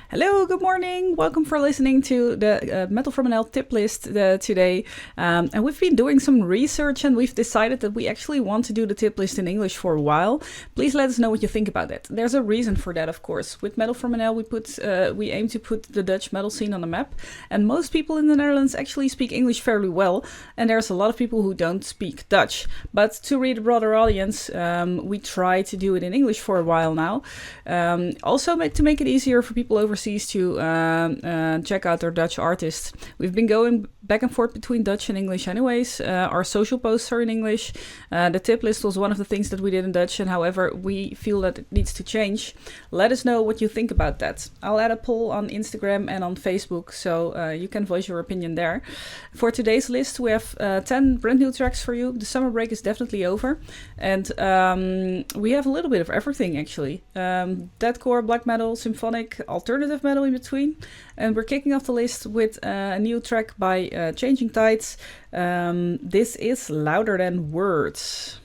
Hello, good morning. Welcome for listening to the MetalFromNL Tiplijst today. And we've been doing some research and we've decided that we actually want to do the tip list in English for a while. Please let us know what you think about it. There's a reason for that, of course. With MetalFromNL, we aim to put the Dutch metal scene on the map. And most people in the Netherlands actually speak English fairly well. And there's a lot of people who don't speak Dutch. But to reach a broader audience, we try to do it in English for a while now. Also, to make it easier for people overseas to check out our Dutch artists. We've been going back and forth between Dutch and English anyways. Our social posts are in English. The tip list was one of the things that we did in Dutch, and however, we feel that it needs to change. Let us know what you think about that. I'll add a poll on Instagram and on Facebook, so you can voice your opinion there. For today's list, we have 10 brand new tracks for you. The summer break is definitely over, and we have a little bit of everything actually. Deathcore, black metal, symphonic, alternative metal in between. And we're kicking off the list with a new track by Changing Tides. This is Louder Than Words.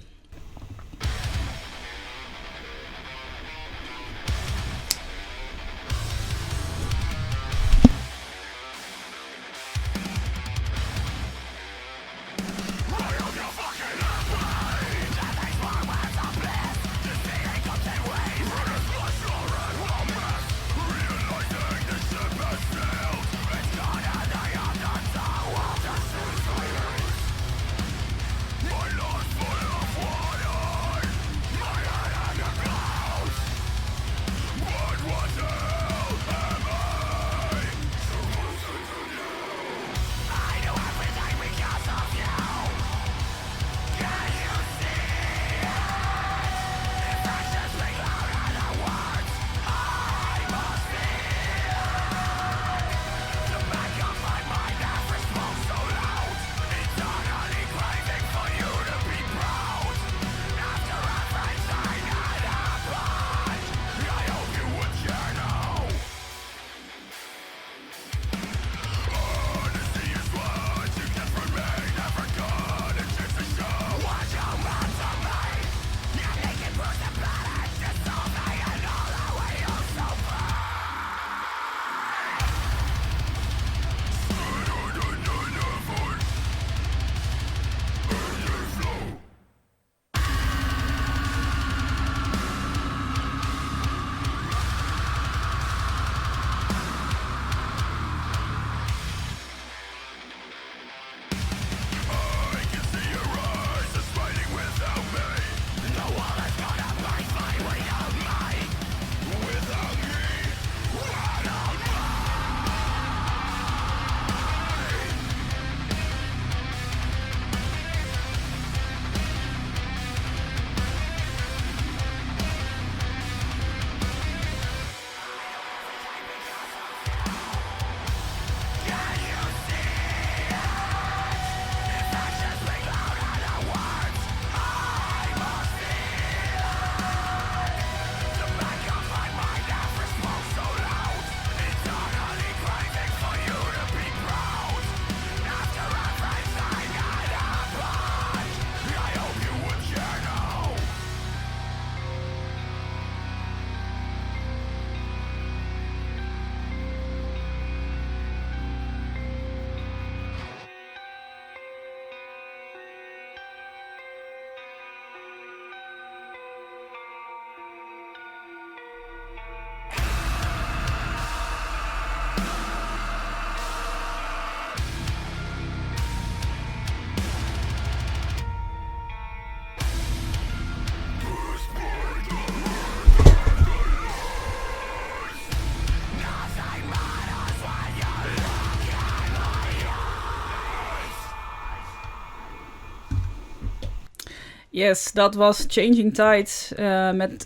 Yes, dat was Changing Tides met...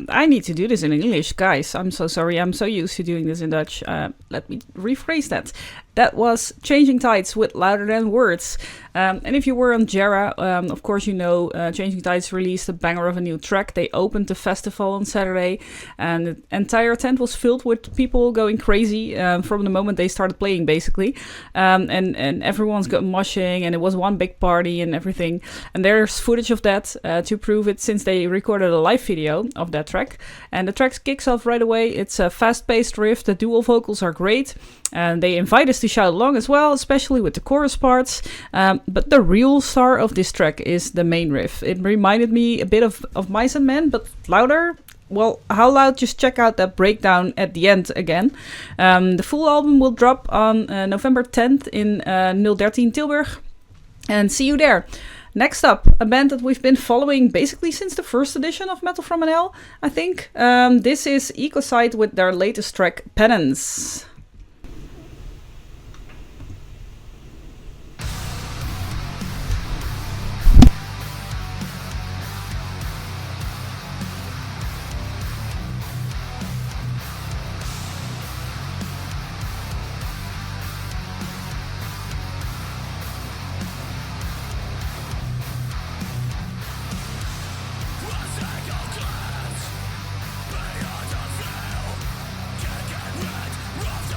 I need to do this in English, guys. I'm so sorry. I'm so used to doing this in Dutch. Let me rephrase that. That was Changing Tides with Louder Than Words. And if you were on Jera, of course you know Changing Tides released a banger of a new track. They opened the festival on Saturday, and the entire tent was filled with people going crazy from the moment they started playing, basically. And everyone's got moshing, and it was one big party and everything. And there's footage of that to prove it, since they recorded a live video of that track. And the track kicks off right away. It's a fast-paced riff. The dual vocals are great. And they invite us to shout along as well, especially with the chorus parts. But the real star of this track is the main riff. It reminded me a bit of Mice and Men, but louder. Well, how loud? Just check out that breakdown at the end again. The full album will drop on November 10th in 013 Tilburg. And see you there. Next up, a band that we've been following basically since the first edition of Metal from NL, I think. This is Ecocide with their latest track, Penance. Beyond the veil, can't get rid of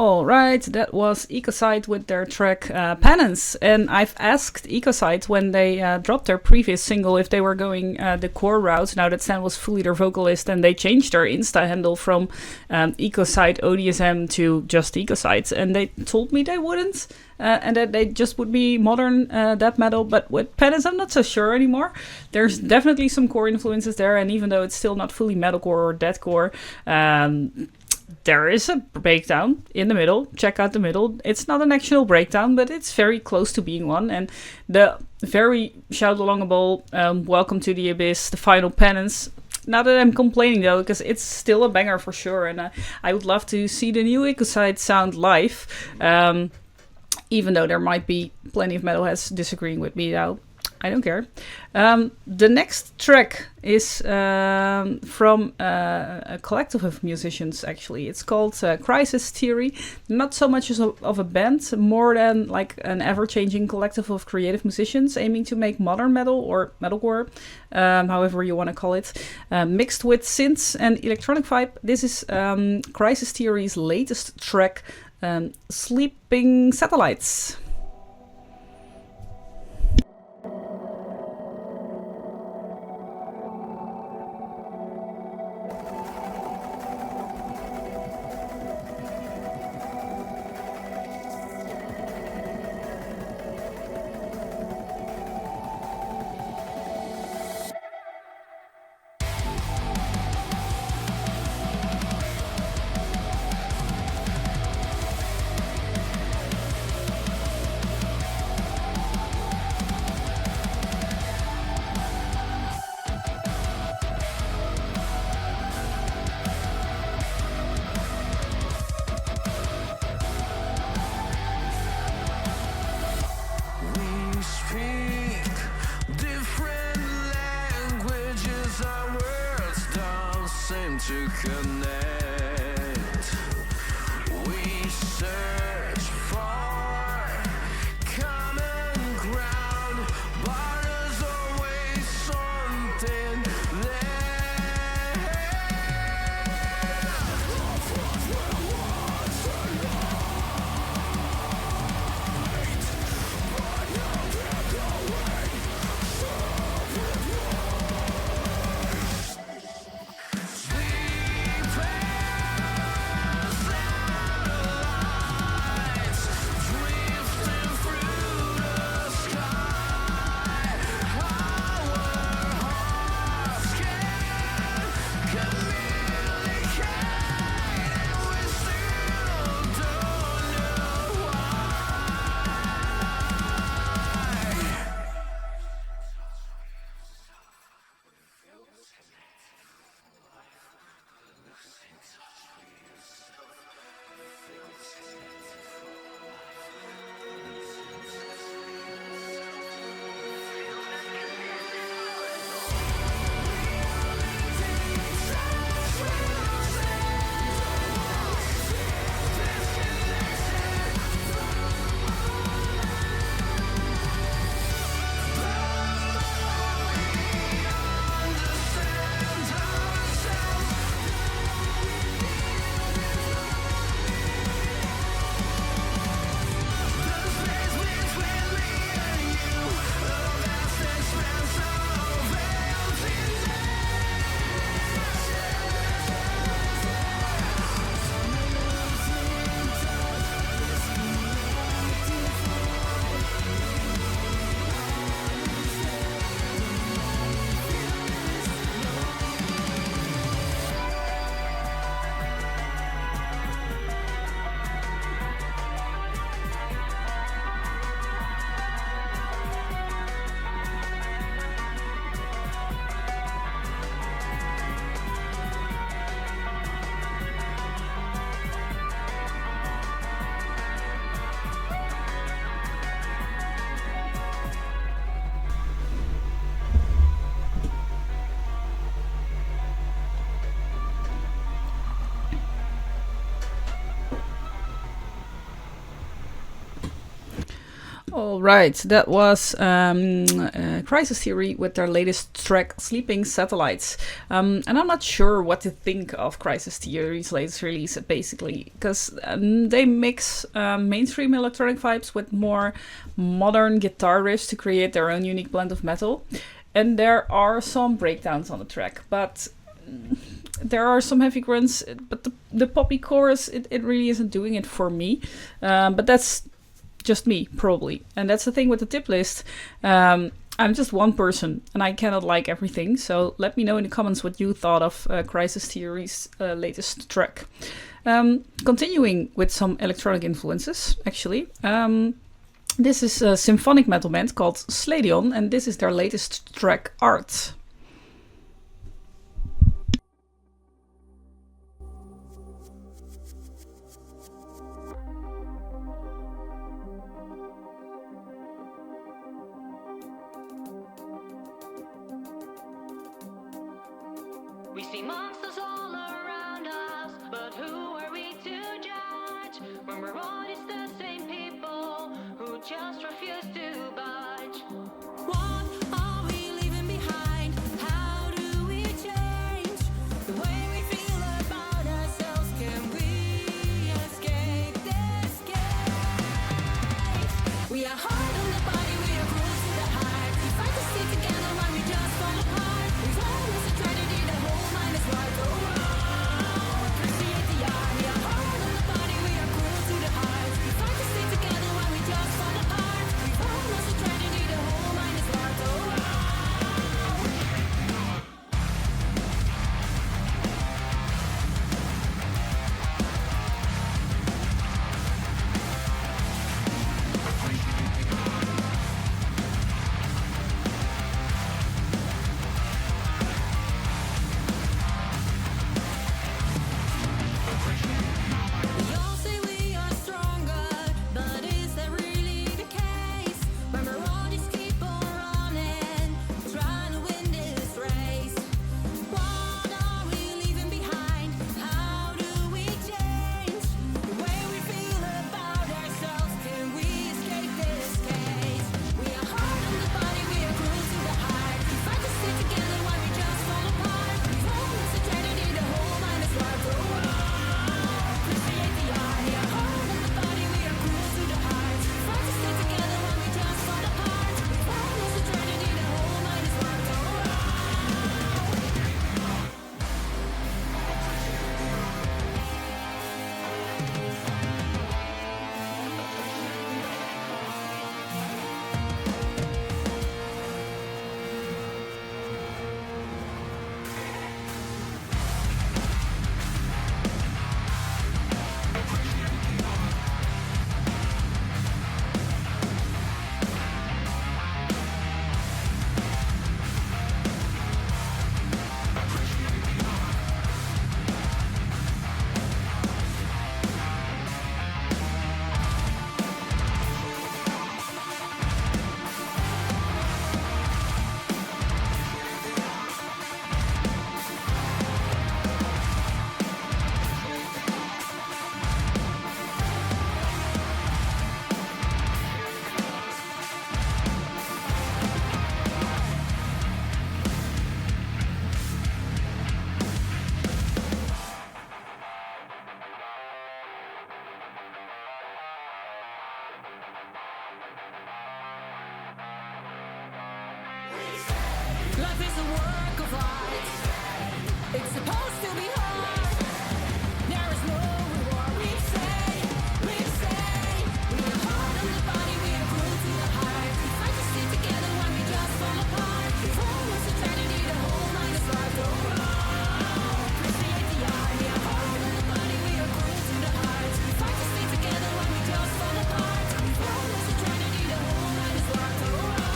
All right, that was Ecocide with their track Penance. And I've asked Ecocide when they dropped their previous single if they were going the core route. Now that Stan was fully their vocalist, and they changed their Insta handle from Ecocide ODSM to just Ecocide. And they told me they wouldn't, and that they just would be modern death metal. But with Penance, I'm not so sure anymore. There's definitely some core influences there, and even though it's still not fully metalcore or deathcore, there is a breakdown in the middle. Check out the middle. It's not an actual breakdown, but it's very close to being one. And the very shout-alongable Welcome to the Abyss, the final Penance. Not that I'm complaining, though, because it's still a banger for sure. And I would love to see the new Ecocide sound live. Even though there might be plenty of metalheads disagreeing with me now. I don't care. The next track is from a collective of musicians, actually. It's called Crisis Theory. Not so much as of a band, more than like an ever-changing collective of creative musicians aiming to make modern metal or metalcore, however you want to call it, mixed with synths and electronic vibe. This is Crisis Theory's latest track, Sleeping Satellites. To connect, we search for common ground, but there's always something All right, that was Crisis Theory with their latest track, Sleeping Satellites. And I'm not sure what to think of Crisis Theory's latest release, basically, because they mix mainstream electronic vibes with more modern guitar riffs to create their own unique blend of metal. And there are some breakdowns on the track, but there are some heavy grunts, but the poppy chorus, it really isn't doing it for me. But that's just me, probably. And that's the thing with the tip list. I'm just one person and I cannot like everything. So let me know in the comments what you thought of Crisis Theory's latest track. Continuing with some electronic influences, actually. This is a symphonic metal band called Sledeon, and this is their latest track, Art. We see monsters all around us, but who are we to judge? When we're all just the same people who just refuse to budge. What are we leaving behind? How do we change the way we feel about ourselves? Can we escape this cage? We are hard on the body, we are cruel to the heart. We fight to stay together while we just fall apart. We've all lost a tragedy, the whole mind is right. Oh, appreciate the art. We are hard on the body, we are cruel to the heart. We fight to stay together while we just fall apart. We've all lost a tragedy, the whole mind is right. Oh, we all say we are stronger, but is that really the case? When we're all just keep on running, trying to win this race. What are we leaving behind? How do we change the way we feel about ourselves? Can we escape this cage? We are hard on the body, we are cruel to the heart. We fight to stay together while we just fall apart. We've all lost a tragedy, the whole mind is right. Oh, appreciate the art. We are hard on the body, we are cruel to the heart. We fight to stay together while we just fall apart. We've all lost a tragedy, the whole mind is right. Oh, life is a work of art. It's supposed to be hard. There is no reward. We say, we are hard on the body, we are cruel to the heart. We fight to stay together when we just fall apart. We've all lost a tragedy, the whole mind is right. Oh, appreciate the art. We are hard on the body, we are cruel to the heart. We fight to stay together when we just fall apart. We've all lost a tragedy, the whole mind is right. Oh,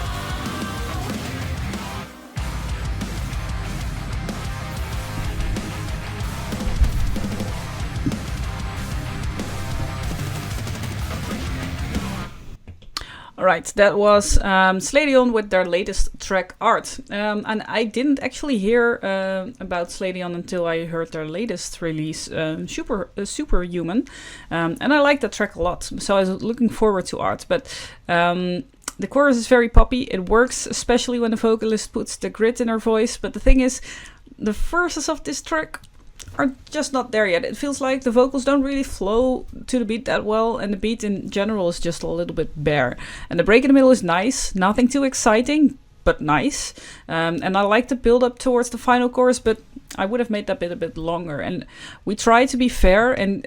All right, that was Sledeon with their latest track, Art. And I didn't actually hear about Sledeon until I heard their latest release, Superhuman. And I like that track a lot, so I was looking forward to Art. But the chorus is very poppy. It works, especially when the vocalist puts the grit in her voice. But the thing is, the verses of this track are just not there yet. It feels like the vocals don't really flow to the beat that well, and the beat in general is just a little bit bare. And the break in the middle is nice, nothing too exciting, but nice. And I like the build up towards the final chorus, but I would have made that bit a bit longer. And we try to be fair and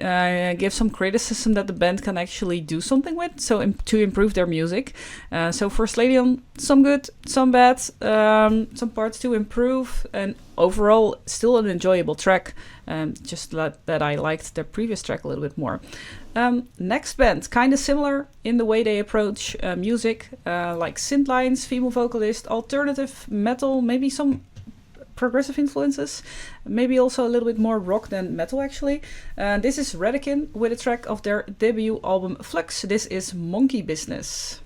give some criticism that the band can actually do something with, so to improve their music. So for Sledeon, some good, some bad, some parts to improve, and overall still an enjoyable track. Just that I liked their previous track a little bit more. Next band, kind of similar in the way they approach music, like synth lines, female vocalist, alternative metal, maybe some progressive influences, maybe also a little bit more rock than metal actually. This is Redikin with a track of their debut album Flux. This is Monkey Business.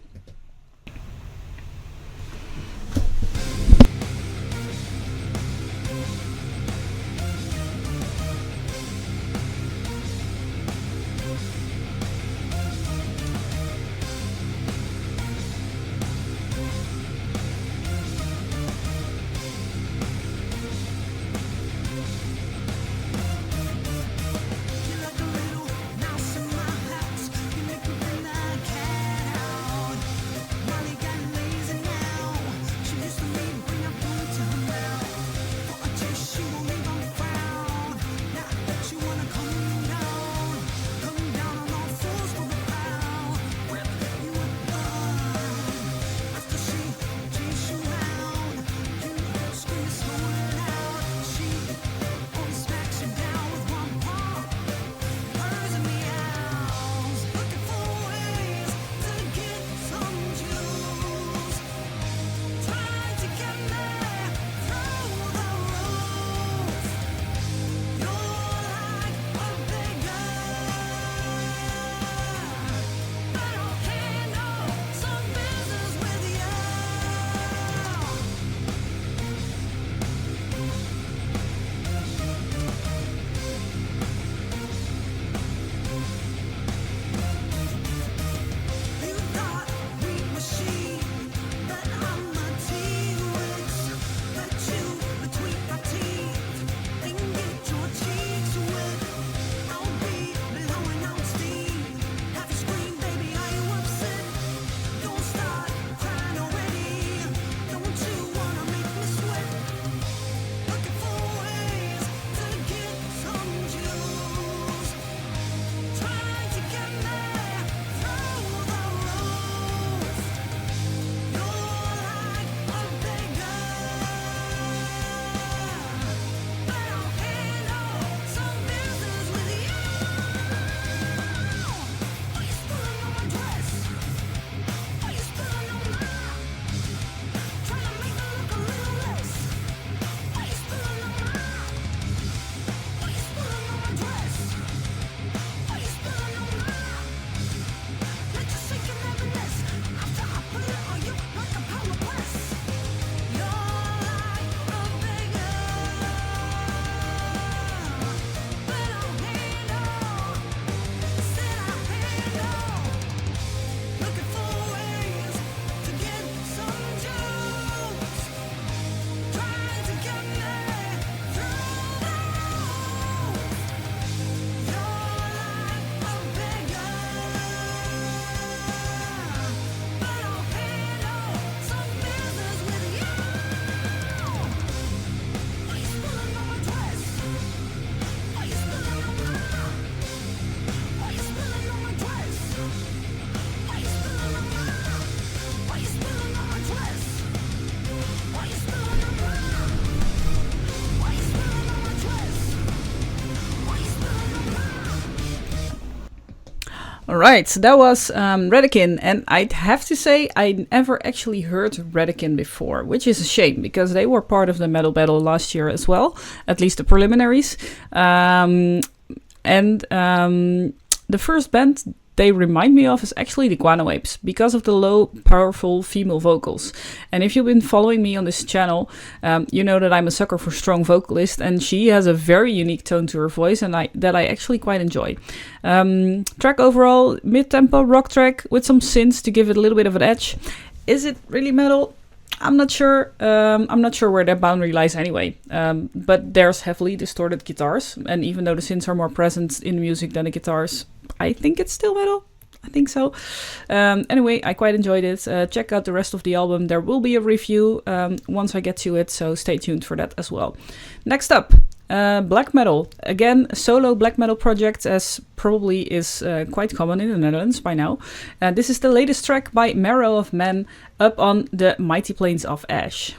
Alright, so that was Redikin, and I'd have to say I never actually heard Redikin before, which is a shame, because they were part of the Metal Battle last year as well, at least the preliminaries. The first band they remind me of is actually the Guano Apes, because of the low, powerful female vocals. And if you've been following me on this channel, you know that I'm a sucker for strong vocalists, and she has a very unique tone to her voice, and that I actually quite enjoy. Track overall, mid-tempo rock track with some synths to give it a little bit of an edge. Is it really metal? I'm not sure. I'm not sure where that boundary lies anyway. But there's heavily distorted guitars, and even though the synths are more present in the music than the guitars, I think it's still metal. I think so. Anyway, I quite enjoyed it. Check out the rest of the album. There will be a review once I get to it, so stay tuned for that as well. Next up, black metal. Again, a solo black metal project, as probably is quite common in the Netherlands by now. This is the latest track by Marrow of Men up on the Mighty Plains of Ash.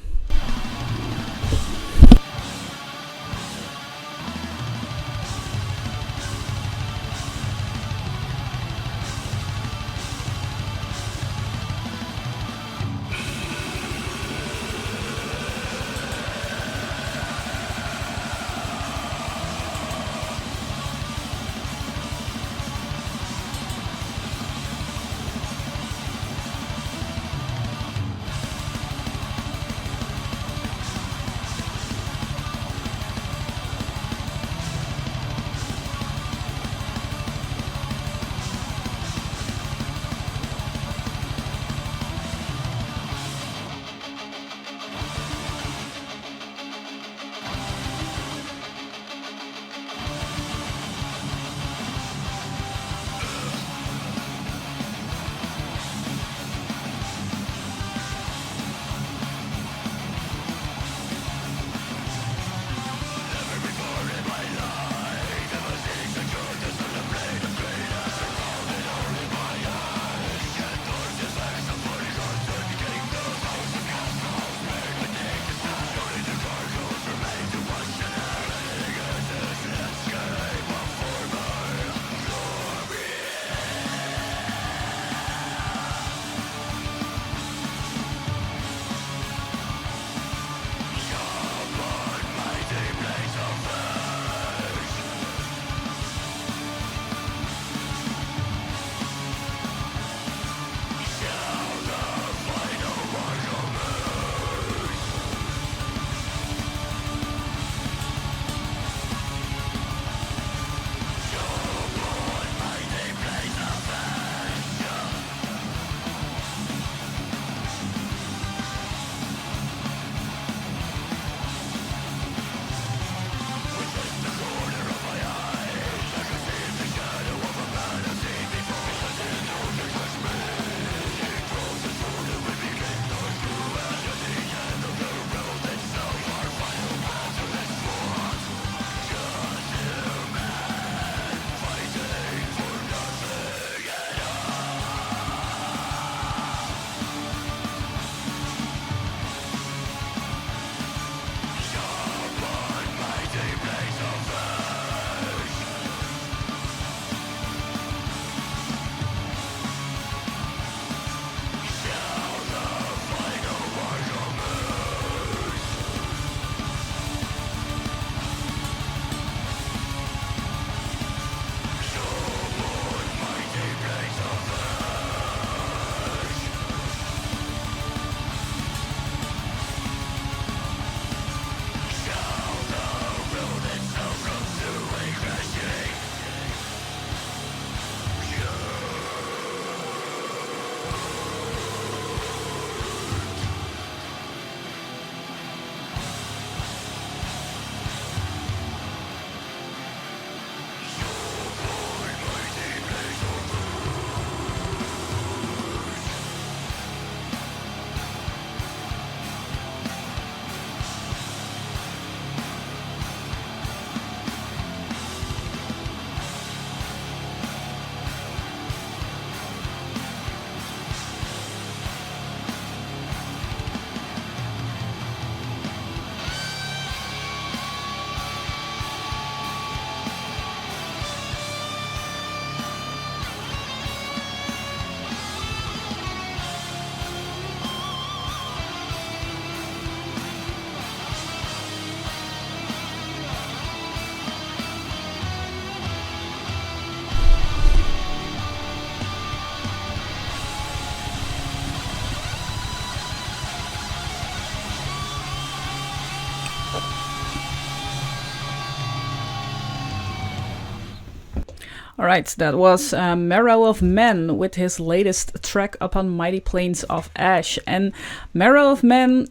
All right, that was Marrow of Men with his latest track Upon Mighty Plains of Ash. And Marrow of Men,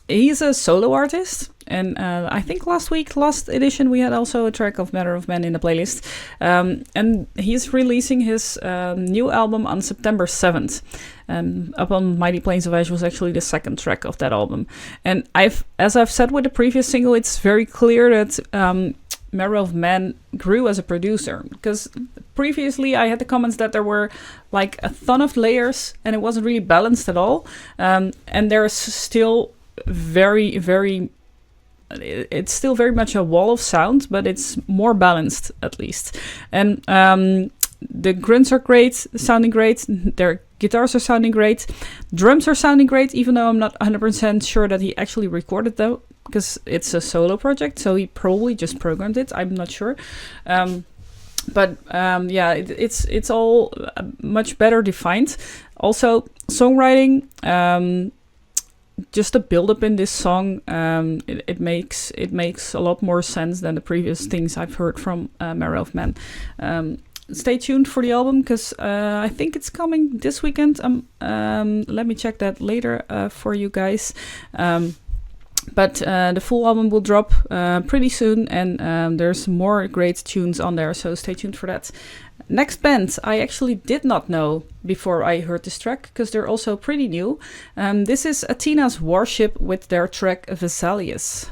he's a solo artist. And I think last edition, we had also a track of Marrow of Men in the playlist. And he's releasing his new album on September 7th. Upon Mighty Plains of Ash was actually the second track of that album. And as I've said with the previous single, it's very clear that Marrow of Men grew as a producer, because previously I had the comments that there were like a ton of layers and it wasn't really balanced at all. And there's still it's still very much a wall of sound, but it's more balanced at least. And the grunts are great, sounding great. Their guitars are sounding great. Drums are sounding great, even though I'm not 100% sure that he actually recorded though, because it's a solo project, so he probably just programmed it. I'm not sure. It's all much better defined. Also, songwriting, just the build-up in this song, it makes a lot more sense than the previous things I've heard from Marrow of Men. Stay tuned for the album, because I think it's coming this weekend. Let me check that later for you guys. But the full album will drop pretty soon, and there's more great tunes on there, so stay tuned for that. Next band, I actually did not know before I heard this track, because they're also pretty new. This is Athena's Warship with their track Vesalius.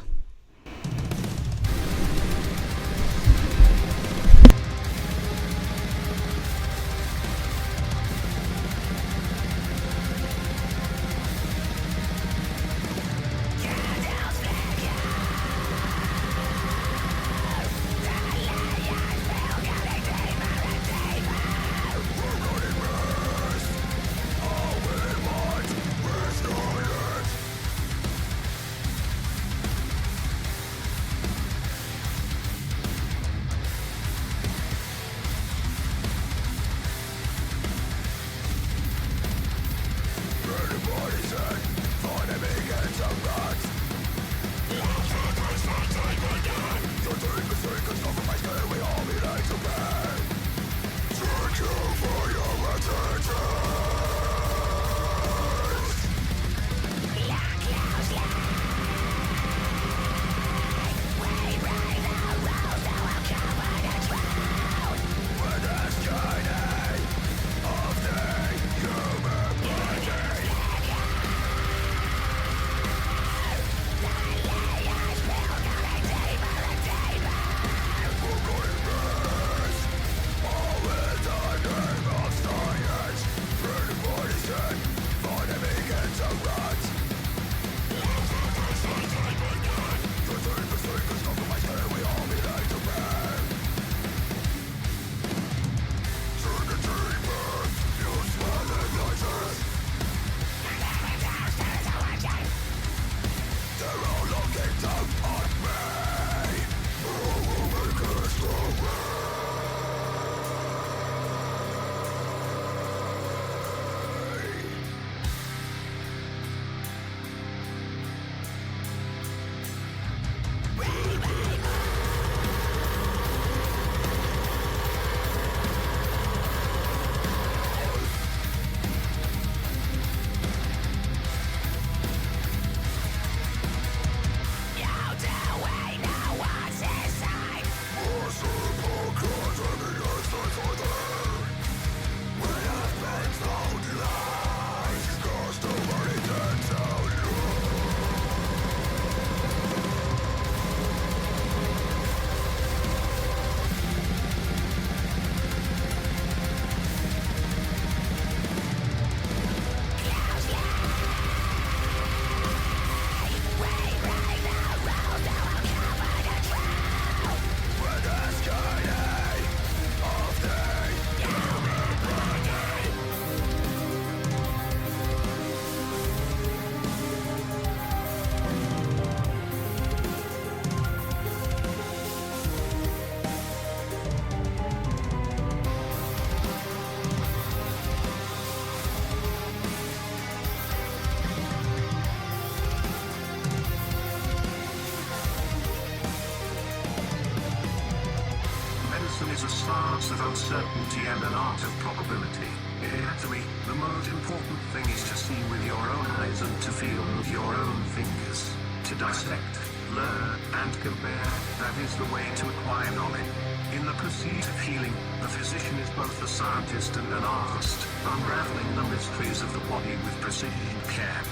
arts of uncertainty and an art of probability. In anatomy, the most important thing is to see with your own eyes and to feel with your own fingers. To dissect, learn, and compare, that is the way to acquire knowledge. In the pursuit of healing, the physician is both a scientist and an artist, unraveling the mysteries of the body with precision care.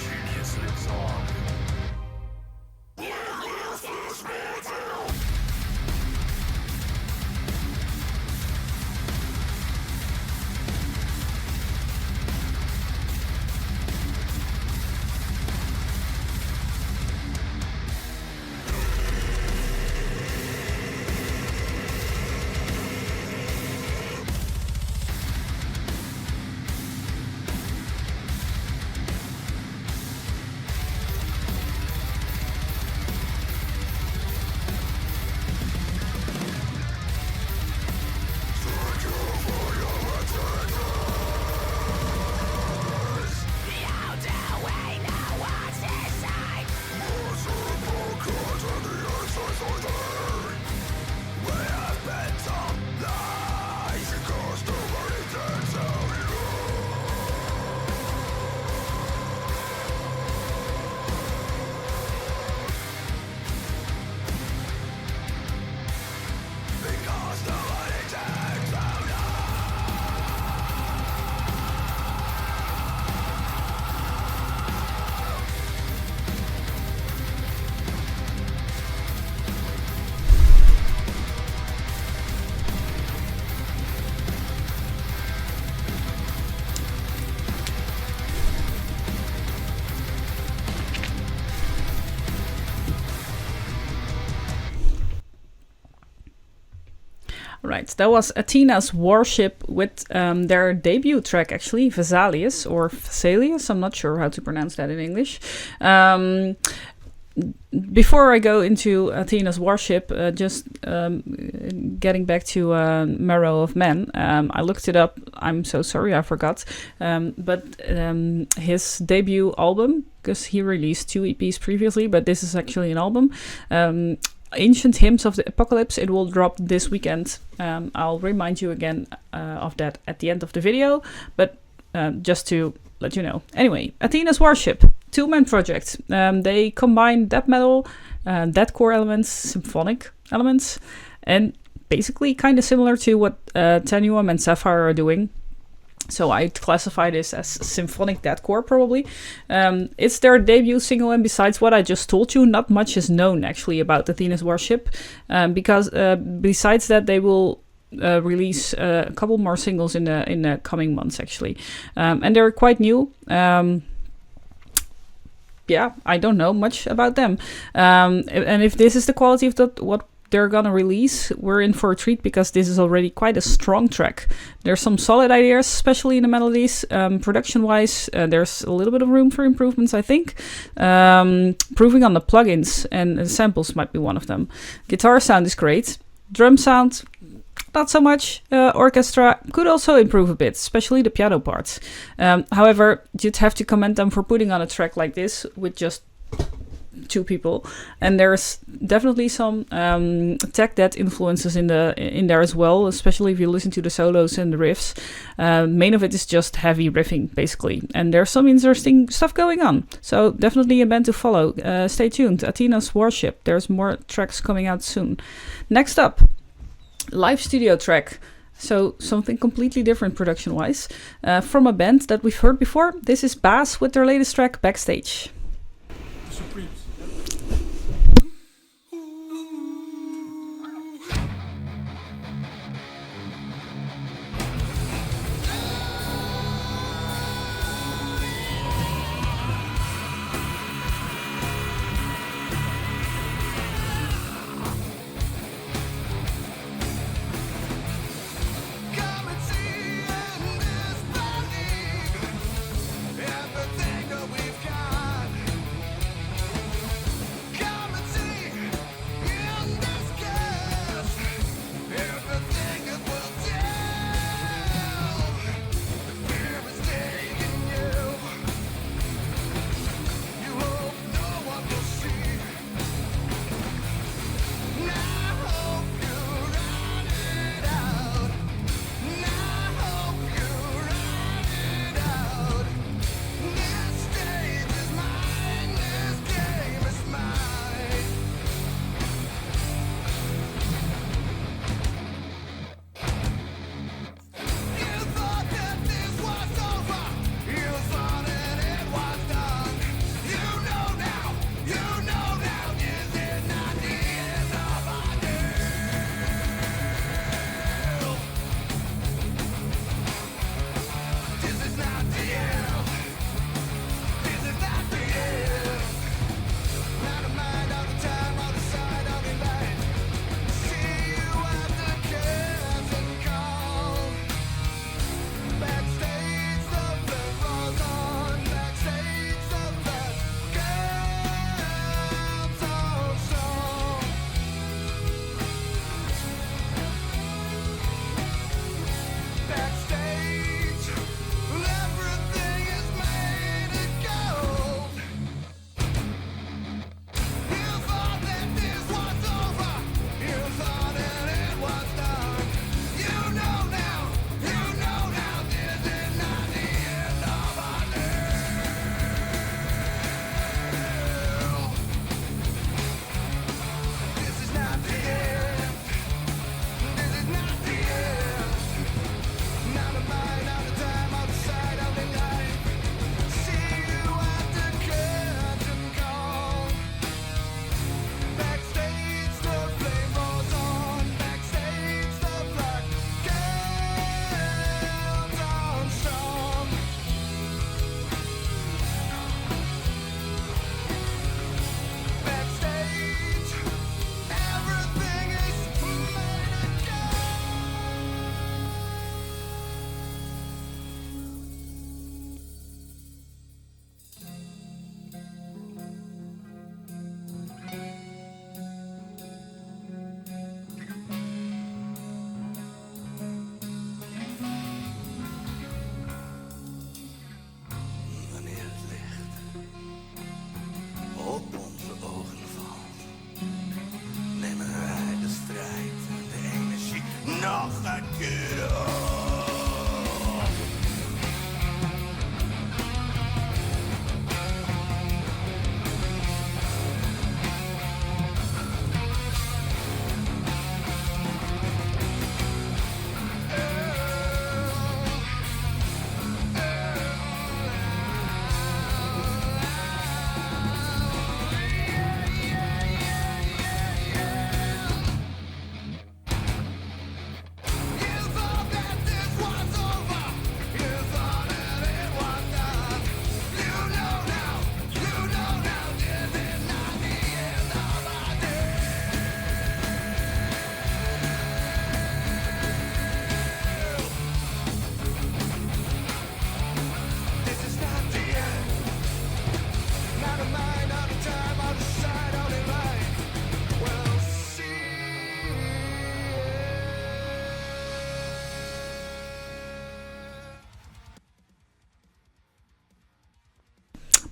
Genius lives on. Right, that was Athena's Warship with their debut track, actually, Vesalius, or Vesalius. I'm not sure how to pronounce that in English. Before I go into Athena's Warship, just getting back to Marrow of Men, I looked it up. I'm so sorry, I forgot. But his debut album, because he released 2 EPs previously, but this is actually an album. Ancient Hymns of the Apocalypse. It will drop this weekend. I'll remind you again of that at the end of the video, but just to let you know. Anyway, Athena's Warship, 2-man project. They combine death metal, deathcore elements, symphonic elements, and basically kind of similar to what Tenuum and Sapphire are doing. So I classify this as symphonic deathcore, probably. It's their debut single, and besides what I just told you, not much is known actually about Athena's Warship, because besides that, they will release a couple more singles in the coming months, actually, and they're quite new. Yeah, I don't know much about them, and if this is the quality of what they're gonna release, we're in for a treat, because this is already quite a strong track. There's some solid ideas, especially in the melodies. Production-wise, there's a little bit of room for improvements, I think. Improving on the plugins and samples might be one of them. Guitar sound is great. Drum sound, not so much. Orchestra could also improve a bit, especially the piano parts. However, you'd have to commend them for putting on a track like this with just 2 people, and there's definitely some tech death influences in there as well, especially if you listen to the solos and the riffs. Main of it is just heavy riffing, basically, and there's some interesting stuff going on, so definitely a band to follow. Stay tuned. Athena's Warship, there's more tracks coming out soon. Next up, live studio track, so something completely different production wise, from a band that we've heard before. This is Baas with their latest track, Backstage. Supremes. Come and see in this body everything that we've got.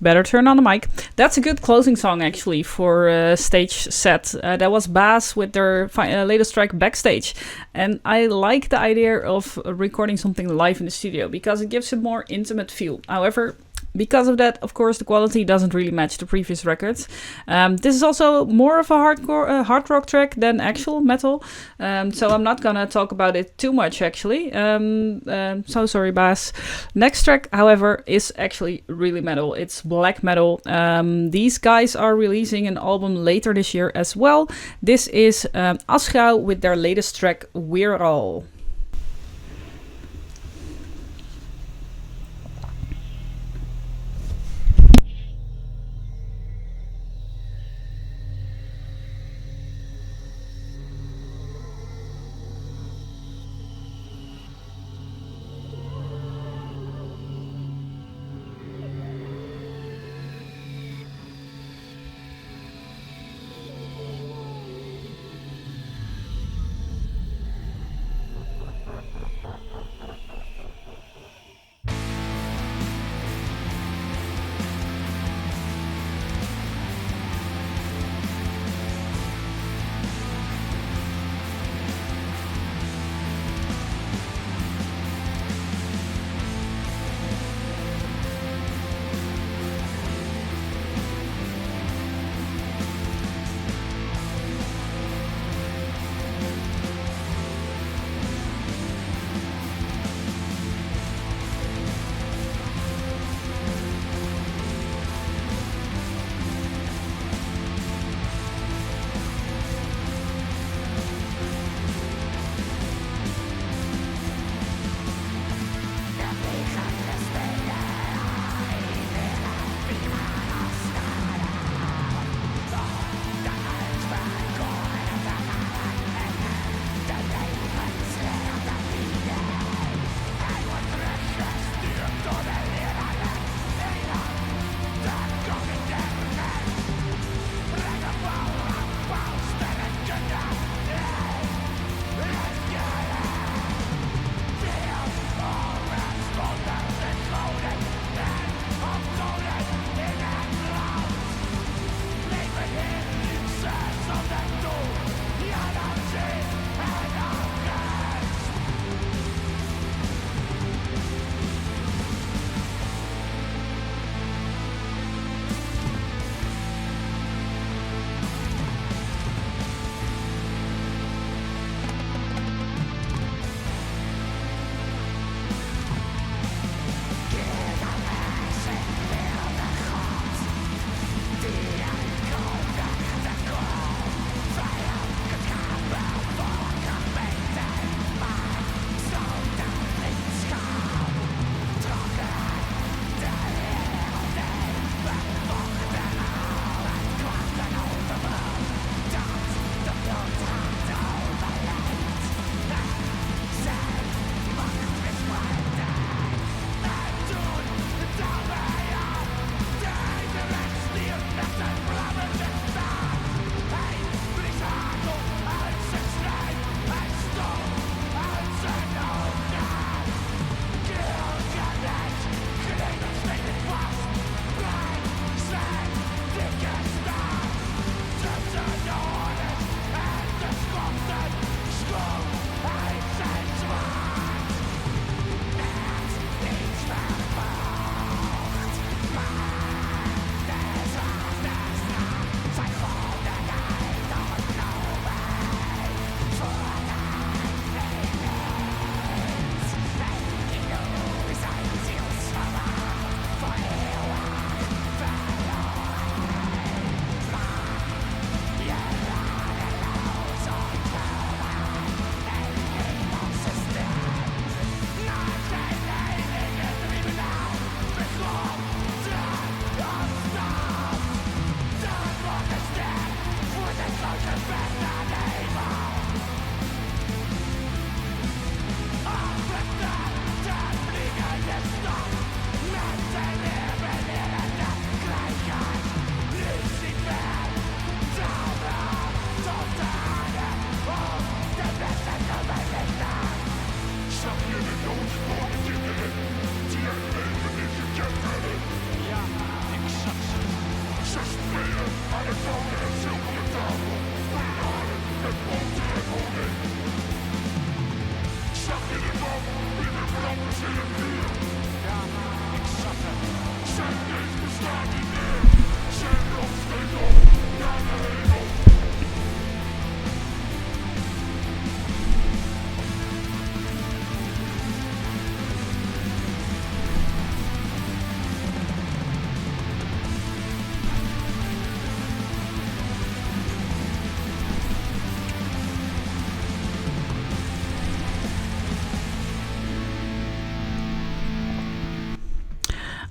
Better turn on the mic. That's a good closing song, actually, for a stage set. That was Baas with their latest track, Backstage. And I like the idea of recording something live in the studio because it gives a more intimate feel. However, because of that, of course, the quality doesn't really match the previous records. This is also more of a hard rock track than actual metal, so I'm not gonna talk about it too much, actually. So sorry, Baas. Next track, however, is actually really metal. It's black metal. These guys are releasing an album later this year as well. This is Asgrauw with their latest track, Weeral.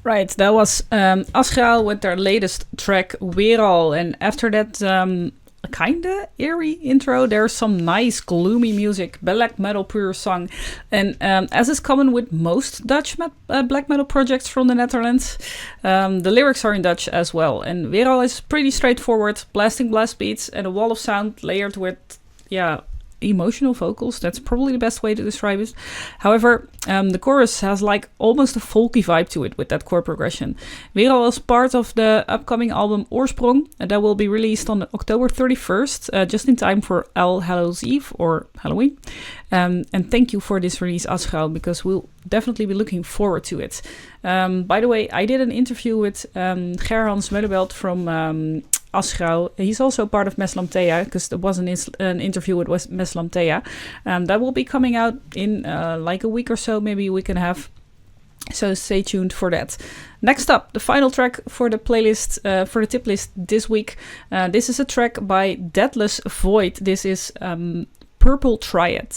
Right, that was Asgrauw with their latest track, Weeral. And after that kinda eerie intro, there's some nice gloomy music, black metal pure song. And as is common with most Dutch black metal projects from the Netherlands, the lyrics are in Dutch as well. And Weeral is pretty straightforward, blasting blast beats and a wall of sound layered with, emotional vocals. That's probably the best way to describe it. However, the chorus has like almost a folky vibe to it with that chord progression. Weeral is part of the upcoming album Oorsprong, and that will be released on October 31st, just in time for All Hallows Eve or Halloween. And thank you for this release, Asgrauw, because we'll definitely be looking forward to it. By the way, I did an interview with Gerhans Mullebelt from Asgrauw. He's also part of Meslamthea, because there was an interview with Meslamthea. That will be coming out in like a week or so, maybe a week and a half. So stay tuned for that. Next up, the final track for the playlist, for the tip list this week. This is a track by Deathless Void. This is Purple Triad.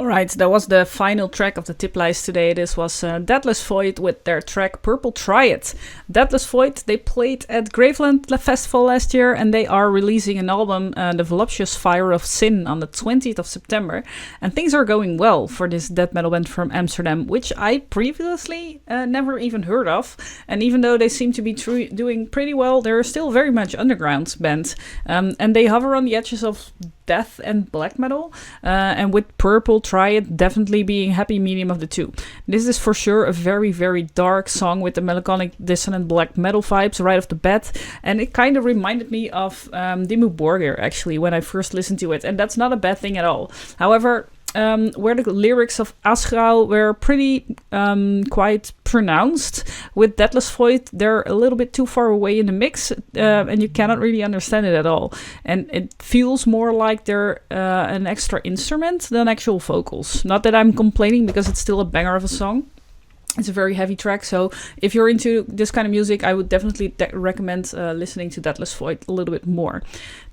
Alright, that was the final track of the Tiplijst today. This was Deathless Void with their track Purple Triad. Deathless Void, they played at Graveland Festival last year, and they are releasing an album, The Voluptuous Fire of Sin, on the 20th of September. And things are going well for this death metal band from Amsterdam, which I previously never even heard of. And even though they seem to be doing pretty well, they're still very much underground band. And they hover on the edges of death and black metal, and with Purple Triad definitely being happy medium of the two. This is for sure a very, very dark song with the melancholic, dissonant black metal vibes right off the bat, and it kind of reminded me of Dimmu Borgir actually when I first listened to it, and that's not a bad thing at all. However, where the lyrics of Asgrauw were pretty quite pronounced, with Deathless Void they're a little bit too far away in the mix, and you cannot really understand it at all, and it feels more like they're an extra instrument than actual vocals. Not that I'm complaining, because it's still a banger of a song. It's a very heavy track, so if you're into this kind of music, I would definitely recommend listening to Deathless Void a little bit more.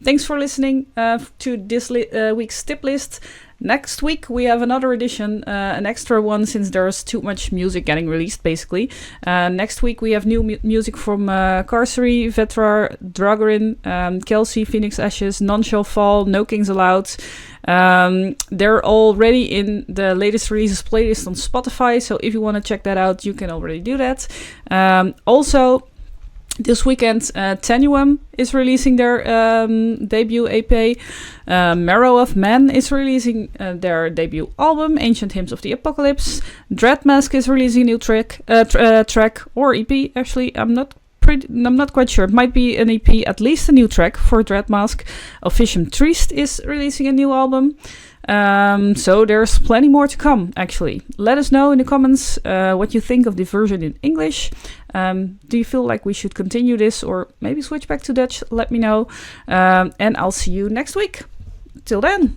Thanks for listening to this week's tip list. Next week we have another edition, an extra one, since there's too much music getting released, basically. Next week we have new music from Carcery, Vetrar, Dragorin, Kelsey, Phoenix Ashes, None Shall Fall, No Kings Allowed. They're already in the latest releases playlist on Spotify, so if you want to check that out, you can already do that. Also, this weekend, Tenuum is releasing their debut EP. Marrow of Man is releasing their debut album, Ancient Hymns of the Apocalypse. Dreadmask is releasing a new track or EP. Actually, I'm not quite sure. It might be an EP, at least a new track for Dreadmask. Officium Trist is releasing a new album. So there's plenty more to come, actually. Let us know in the comments what you think of the version in English. Do you feel like we should continue this or maybe switch back to Dutch? Let me know. And I'll see you next week. Till then.